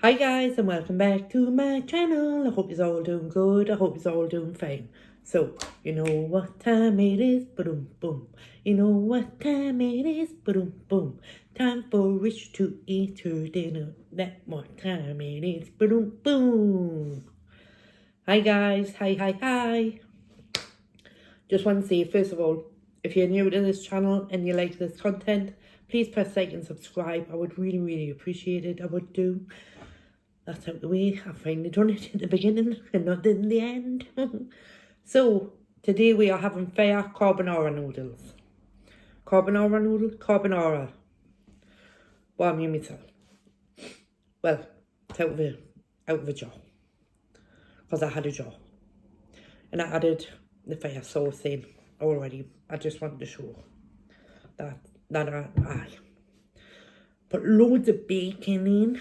Hi guys and welcome back to my channel. I hope you're all doing good. I hope you're all doing fine. So, you know what time it is, boom boom. You know what time it is, boom boom. Time for Rich to eat her dinner. That what time it is, boom boom. Hi guys, hi. Just want to say, first of all, if you're new to this channel and you like this content, please press like and subscribe. I would really appreciate it. I would do. That's out the way. I finally done it at the beginning and not in the end. So, today we are having fair carbonara noodles. Carbonara. What I mean myself. Well, it's out of a jar. Because I had a jar. And I added the fair sauce in already. I just wanted to show that I put loads of bacon in.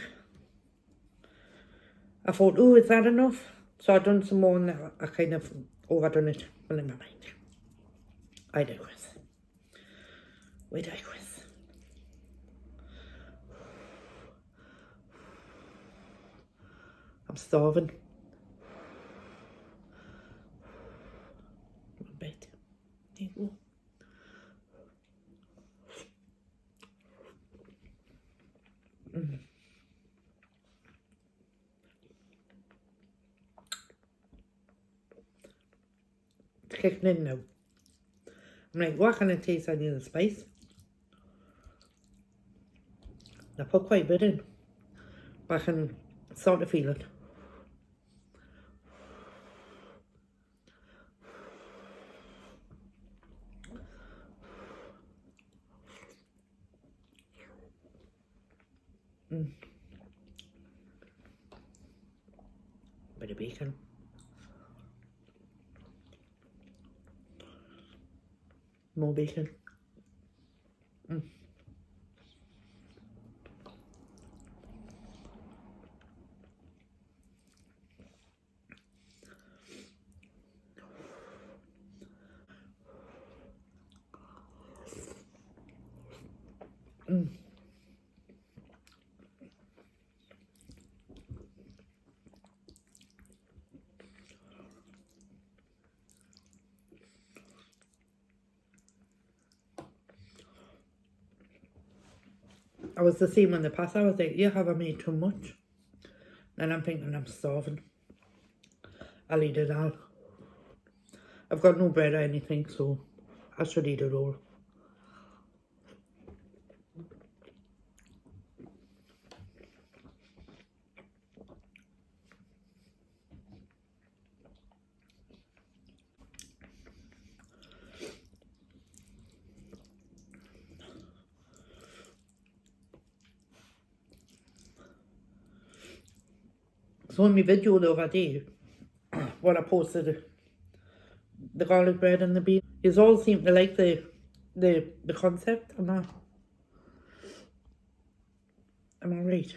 I thought, oh, is that enough? So I done some more and I kind of overdone it. But never mind. I digress. We digress. I'm starving. A bit. There you go. It's kicking in now. I'm like, what can I taste any of the spice? I put quite a bit in, but I can sort of feel it. Bit of bacon. More bacon. I was the same in the past. I was like, yeah, have I made too much? And I'm thinking I'm starving. I'll eat it all. I've got no bread or anything, so I should eat it all. So in my video the other day, when I posted the garlic bread and the beans, you all seem to like the concept. Am I right?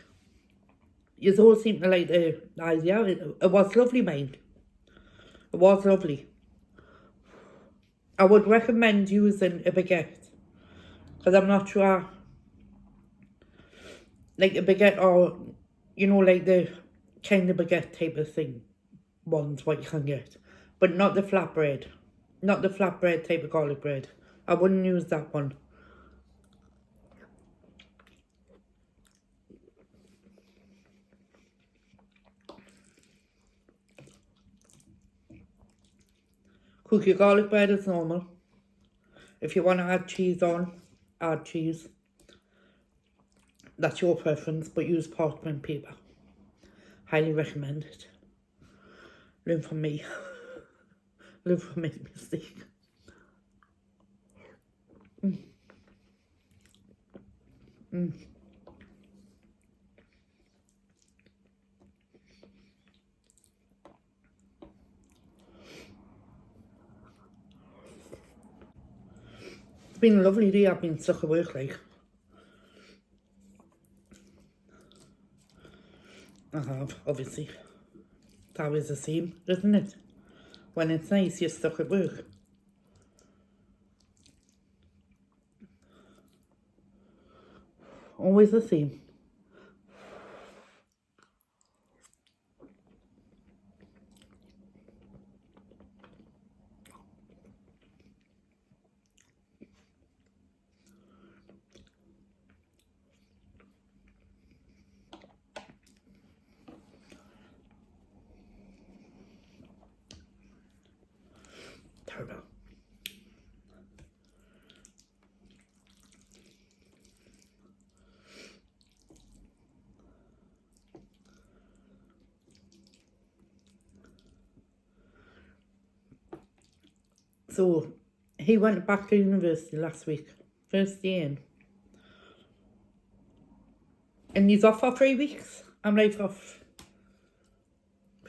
You all seem to like the idea. It was lovely, mind. It was lovely. I would recommend using a baguette, because I'm not sure, like a baguette or, you know, like the kind of baguette type of thing ones what you can get, but not the flatbread. Not the flatbread type of garlic bread. I wouldn't use that one. Cook your garlic bread as normal. If you want to add cheese on, add cheese. That's your preference, but use parchment paper. Highly recommend it. Learn from me. Learn from my mistake. It's been a lovely day. I've been stuck at work, like. I have, obviously. It's always the same, isn't it? When it's nice, you're stuck at work. Always the same. terrible. So he went back to university last week, first day in. And he's off for 3 weeks. I'm like, for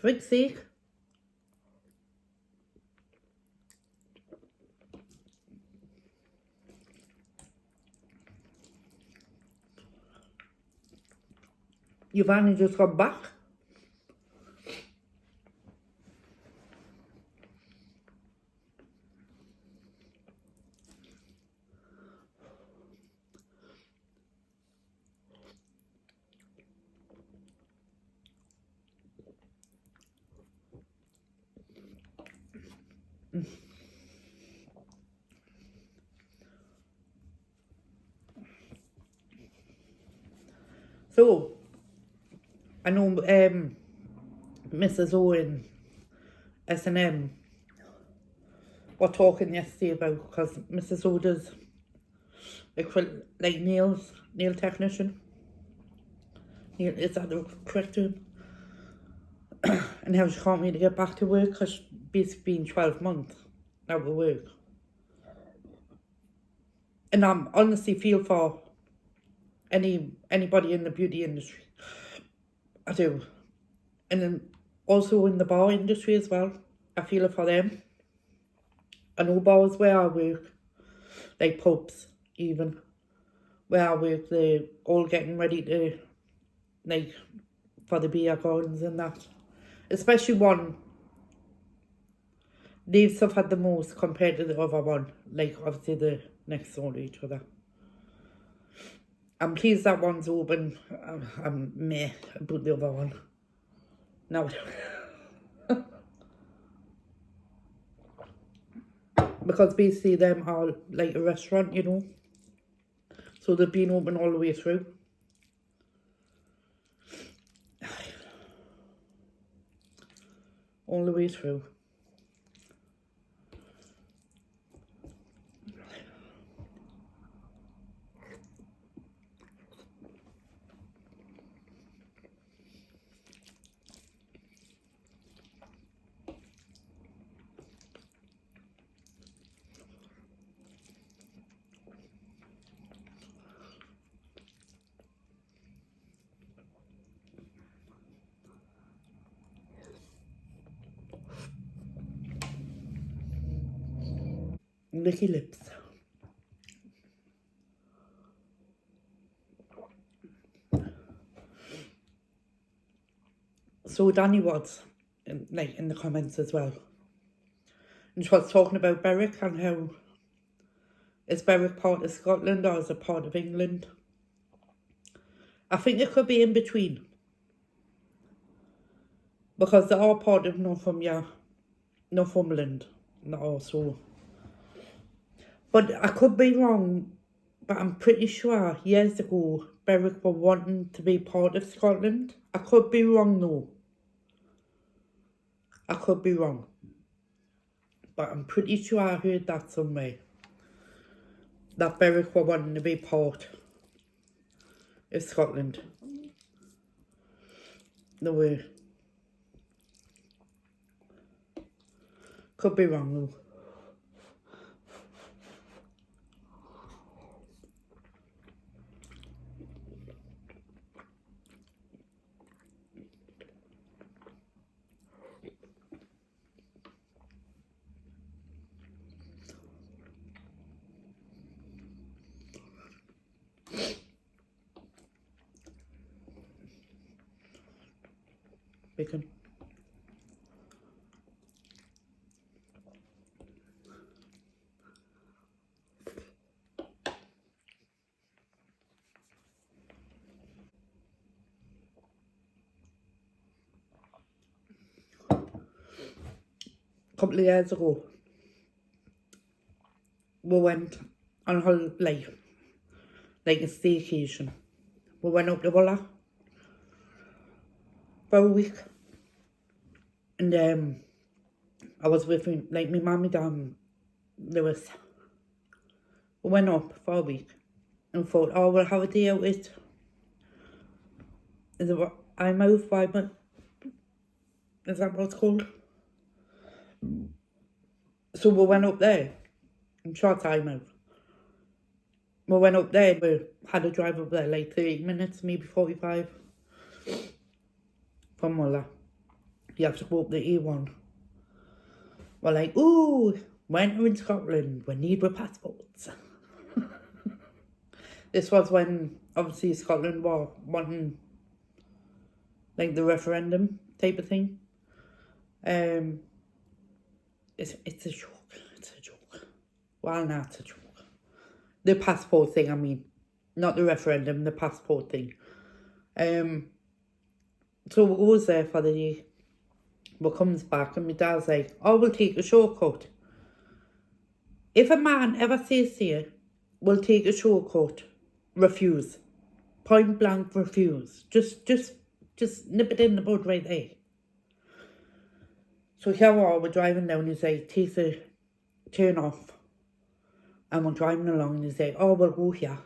God's sake. You've only just got back. So, I know Mrs. O and S&M were talking yesterday about, because Mrs. O does like nails, nail technician. Is that the correct term? And how she can't really get back to work because she's basically been 12 months out of work. And I honestly feel for anybody in the beauty industry. I do. And then also in the bar industry as well. I feel it for them. I know bars where I work, like pubs even, where I work, they're all getting ready to, like, for the beer gardens and that. Especially one, they've suffered the most compared to the other one, like obviously the next door to each other. I'm pleased that one's open. I'm meh about the other one. No. Because basically them are like a restaurant, you know. So they've been open all the way through. All the way through. Licky lips. So Danny was in the comments as well. And she was talking about Berwick and how is Berwick part of Scotland or is it part of England? I think it could be in between. Because they are part of Northumberland. Also. But I could be wrong, but I'm pretty sure years ago Berwick were wanting to be part of Scotland. I could be wrong though. I could be wrong. But I'm pretty sure I heard that somewhere. That Berwick were wanting to be part of Scotland. No way. Could be wrong though. Bacon. A couple of years ago, we went on holiday, like a staycation. We went up to Walla for a week. And I was with me, like my mum and dad, Lewis. We went up for a week and thought, oh, we'll have a day out at Eyemouth Bible. Is that what it's called? So we went up there. I'm sure it's Eyemouth. We went up there, we had to drive up there like 30 minutes, maybe 45 from Muller. You have to go up the A1. We're like, ooh, when we're in Scotland, we need our passports. This was when, obviously, Scotland were wanting, like, the referendum type of thing. It's a joke. It's a joke. Well, no, it's a joke. The passport thing, I mean. Not the referendum, the passport thing. So we goes there for the day. We comes back and my dad's like, oh, we'll take a shortcut. If a man ever says to you, we'll take a shortcut, refuse. Point blank refuse. Just nip it in the bud right there. So here we are, we're driving down, he's like, take the turn off. And we're driving along and he's like, oh, we'll go here.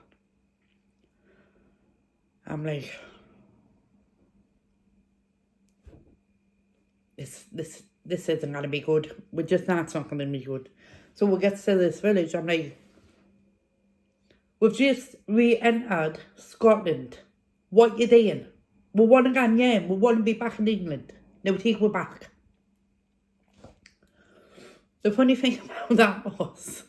I'm like, this isn't going to be good. It's not going to be good. So we get to this village, I'm like, we've just re-entered Scotland. What you doing? We want to go home. We want to be back in England. Now take we back. The funny thing about that was,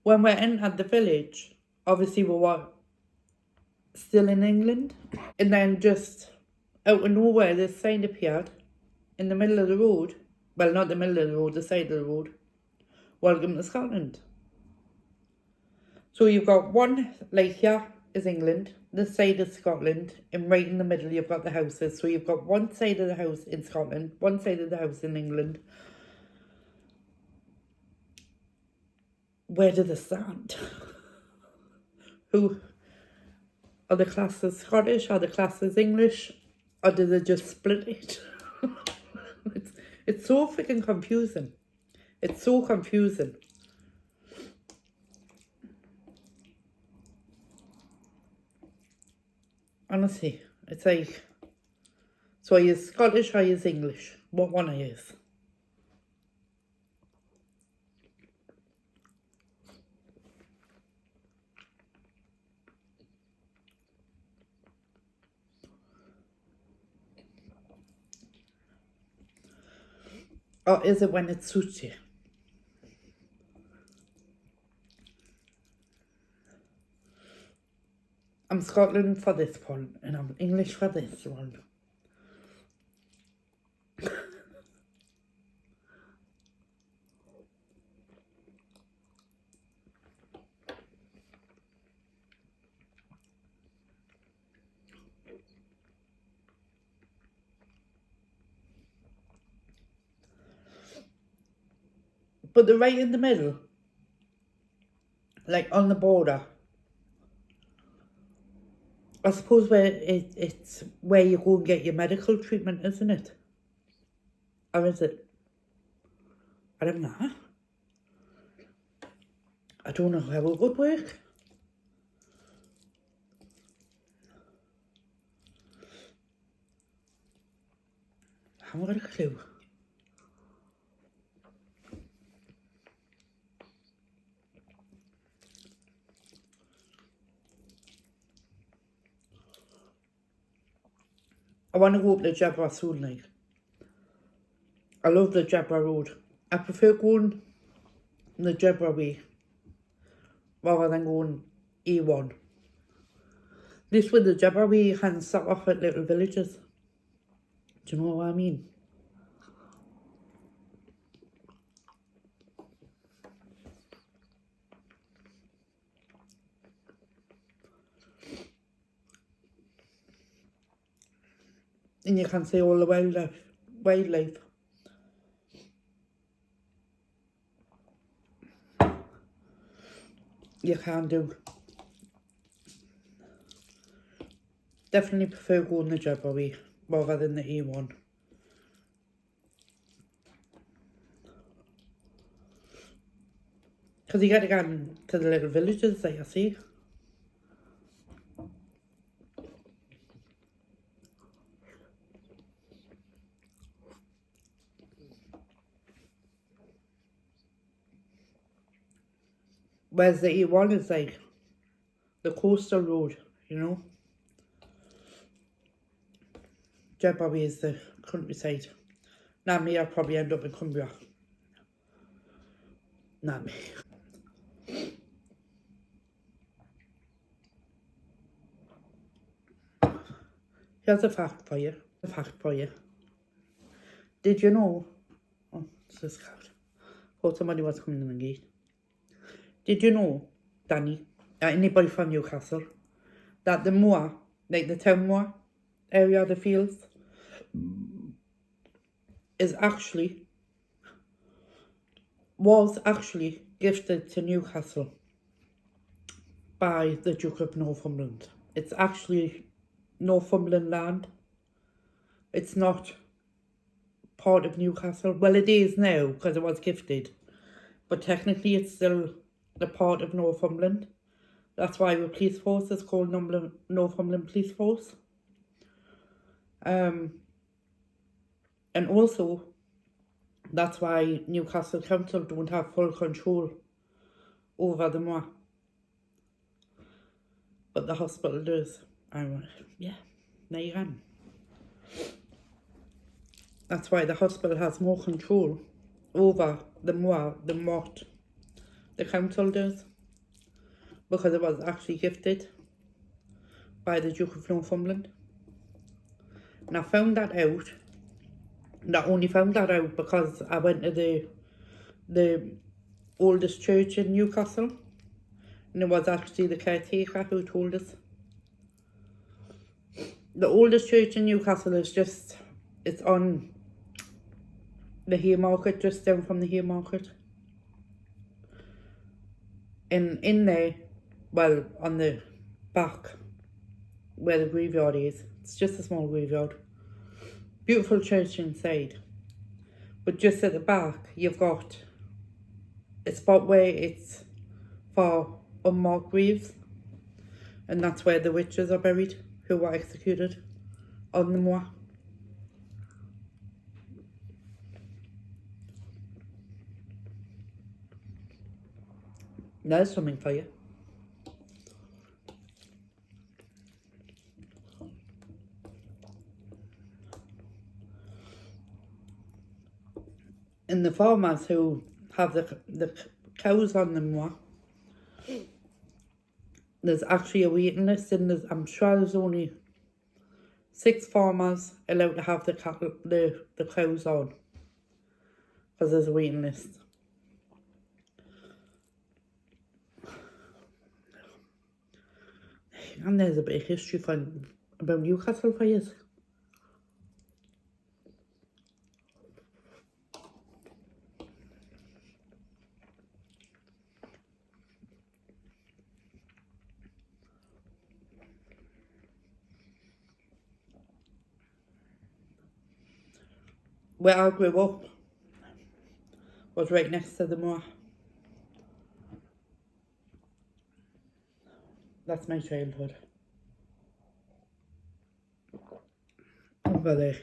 when we entered the village, obviously we were still in England. And then just out of nowhere, this sign appeared in the middle of the road. Well, not the middle of the road, the side of the road. Welcome to Scotland. So you've got one, like here is England, this side is Scotland, and right in the middle you've got the houses. So you've got one side of the house in Scotland, one side of the house in England. Where do they stand? Who? Are the classes Scottish? Are the classes English? Or do they just split it? It's so freaking confusing. It's so confusing. Honestly, it's like, so are you Scottish or are you English? What one are you? Or is it when it suits you? I'm Scotland for this one, and I'm English for this one. But they're right in the middle. Like on the border. I suppose where it's where you go and get your medical treatment, isn't it? Or is it? I don't know. I don't know how it would work. I haven't got a clue. I want to go up the Jabra soon, like. I love the Jabra road. I prefer going the Jabra way rather than going A1. This with the Jabra way, you can stop off at little villages. Do you know what I mean? And you can see all the wildlife. You can do. Definitely prefer going the Jabra way rather than the A1. Because you got to go to the little villages that you see. Whereas the E1 is like the coastal road, you know. Jedburgh is the countryside. Not me, I'll probably end up in Cumbria. Not me. Here's a fact for you. Did you know? Oh, it's this card. Thought somebody was coming in the gate. Did you know, Danny, anybody from Newcastle, that the moor, like the town moor area, the fields, was actually gifted to Newcastle by the Duke of Northumberland. It's actually Northumberland land. It's not part of Newcastle. Well, it is now because it was gifted, but technically it's still a part of Northumberland. That's why the police force is called Northumberland Police Force. And also, that's why Newcastle Council don't have full control over the moor. But the hospital does. Yeah, there you go. That's why the hospital has more control over the moor than what the council does. Because it was actually gifted by the Duke of Northumberland. And I found that out. And I only found that out because I went to the oldest church in Newcastle. And it was actually the caretaker who told us. The oldest church in Newcastle is it's on the Haymarket, just down from the Haymarket. And in there, well, on the back, where the graveyard is, it's just a small graveyard. Beautiful church inside. But just at the back, you've got a spot where it's for unmarked graves. And that's where the witches are buried, who were executed on the moor. There's something for you. And the farmers who have the cows on the moor, there's actually a waiting list, and I'm sure there's only 6 farmers allowed to have the cows on, because there's a waiting list. And there's a bit of history about Newcastle for you. Where I grew up was right next to the moor. That's my childhood. Over there.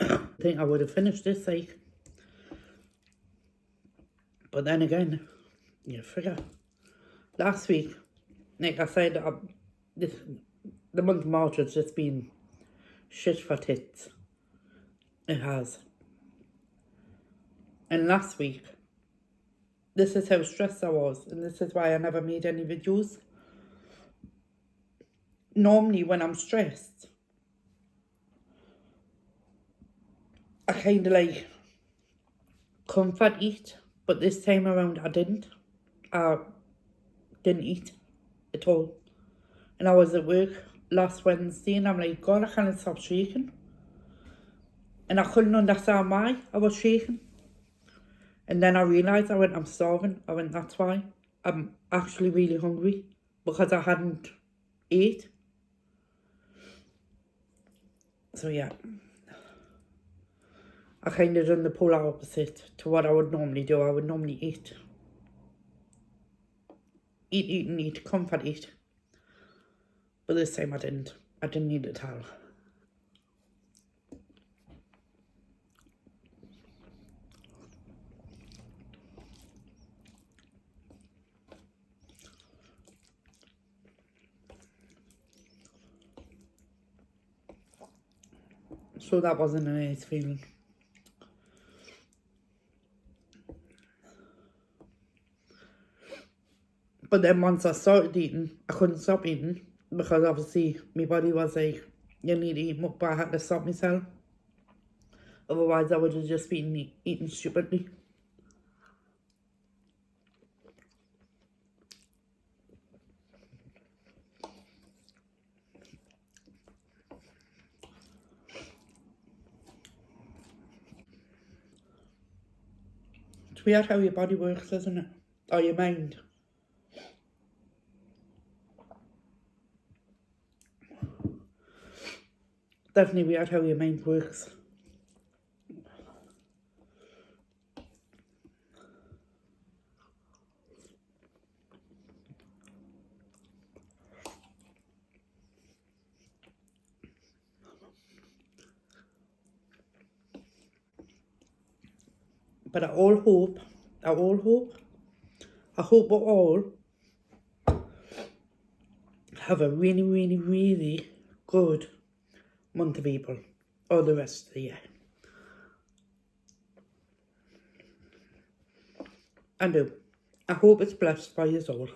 I think I would have finished this, like. But then again, you forget. Last week, like I said, the month of March has just been shit for tits. It has. And last week, this is how stressed I was, and this is why I never made any videos. Normally when I'm stressed, I kind of like comfort eat, but this time around I didn't eat at all. And I was at work last Wednesday and I'm like, God, I can't stop shaking. And I couldn't understand why I was shaking. And then I realised, I'm starving. That's why. I'm actually really hungry because I hadn't ate. So yeah. I kind of done the polar opposite to what I would normally do. I would normally eat, and eat, comfort eat. But this time I didn't. I didn't eat at all. So that wasn't a nice feeling. But then once I started eating, I couldn't stop eating because obviously my body was like, you need to eat mukbang. I had to stop myself. Otherwise I would have just been eating stupidly. It's weird how your body works, isn't it? Or your mind. Definitely weird how your mind works. But I hope we all have a really, really, really good month of April or the rest of the year. I do. I hope it's blessed by us all.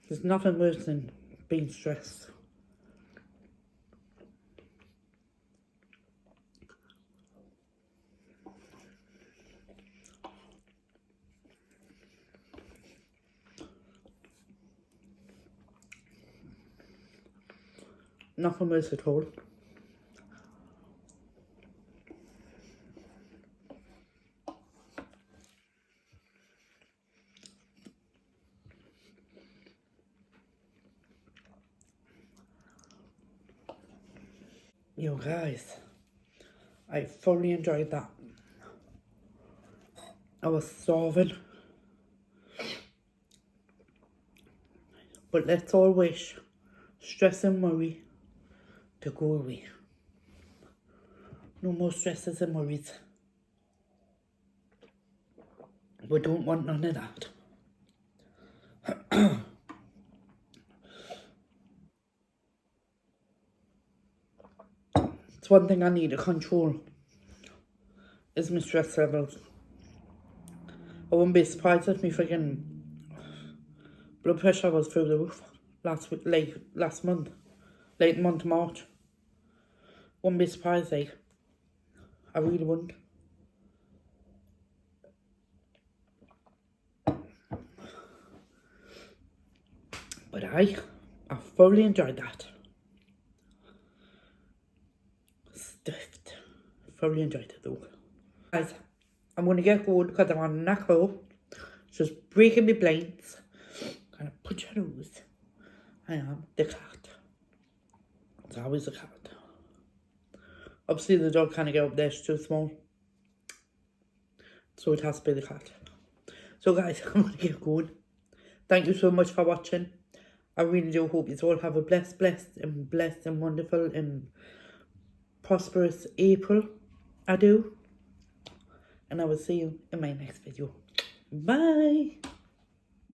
There's nothing worse than being stressed. Nothing worse at all. You guys, I thoroughly enjoyed that. I was starving. But let's all wish stress and worry to go away. No more stresses and worries. We don't want none of that. It's one thing I need to control is my stress levels. I wouldn't be surprised if my freaking blood pressure was through the roof last month, late month March. Wouldn't be surprised, like. I really wouldn't. But I thoroughly enjoyed that. Stuffed. Thoroughly enjoyed it though. Guys, I'm going to get going because I'm on a knack hole. Just breaking my blinds. Gonna put your nose. I am the cat. It's always a cat. Obviously the dog can't get up there, it's too small. So it has to be the cat. So guys, I'm going to get going. Thank you so much for watching. I really do hope you all have a blessed and wonderful and prosperous April. I do. And I will see you in my next video. Bye.